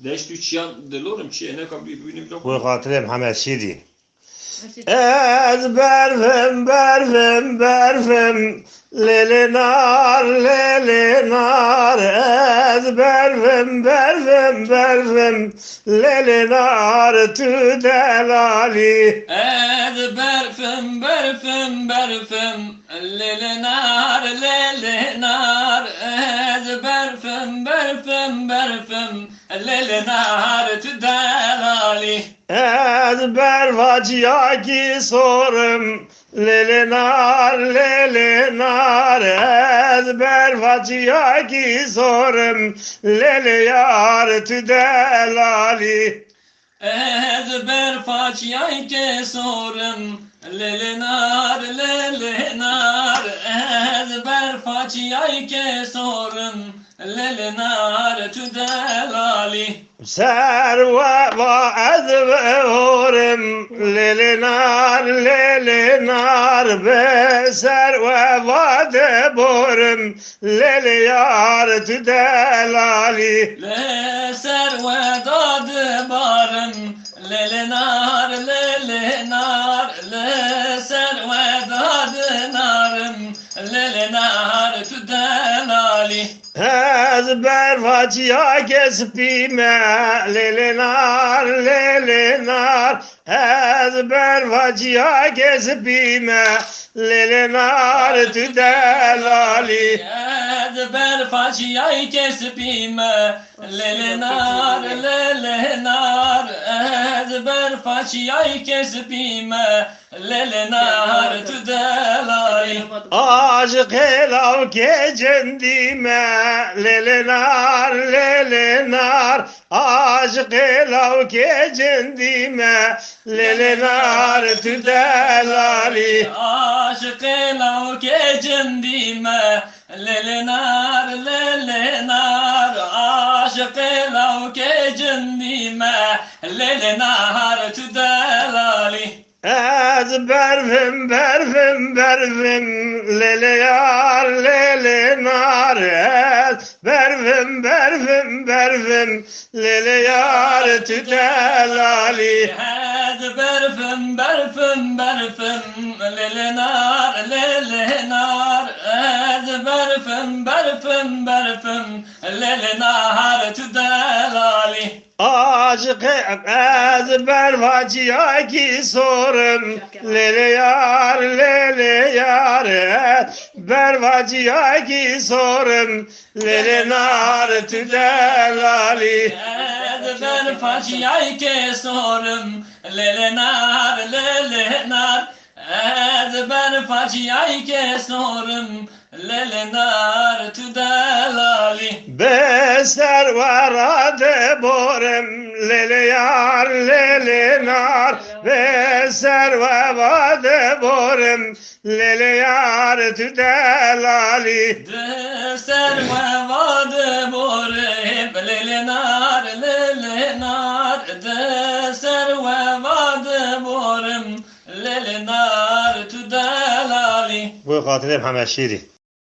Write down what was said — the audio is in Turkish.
Leş tu çiyan delorum çiye ne kabli bini bile. Bu hatırım hemen şeydi. Ez berfim berfim berfim lelinar lelinar ez berfim berfim berfim lelinar tüdelali Ez berfim berfim berfim lelenar lelenar ez berfim berfim berfim lelenar tüdelali ez bervacıya ki sorum lelinar lelinar ez bervacıya ki sorum leliyar tüdelali Ez berfaç yayke sorum lelenar lelenar ez berfaç yayke sorum lelenar tüdelali Serve vaaz ve horim lelinar lelinar be serve vade borim leliyar tüdelali Le serve dadı barım lelenar lelenar le serve dadı narım lelenar tüdelali Ez bervacıya kesbime lelinar lelinar ez bervacıya kesbime lelinar tüdelali Ez berfaç yay kesbime lelenar lelenar ez berfaç yay kesbime lelenar tüdelali Aşık elav gecendime lelinar lelinar aşık elav gecendime lelinar tüdelali Aşık elav gecendime lelenar lelenar aşık elav gecendime lelenar tüdelali Ez berfim berfim berfim leliyar lelinar ez berfim berfim berfim leliyar tüdelali Ez berfim berfim berfim lelenar lelenar ez berfim berfim berfim lelenar tüdelali Aşık ez bervacıya ki sorum leliyar leliyar ez bervacıya ki sorum lelinar tüdelali Ez berfaç yayke sorum lelenar lelenar ez berfaç yayke sorum lelenar tüdelali Beser varade borem leliyar lelinar Beser vade borem leliyar tüdelali Deser ve vadı borib lelenar lelenar Deser ve vadı borim lelenar tüdelali Bu hatırım hemen şiiri.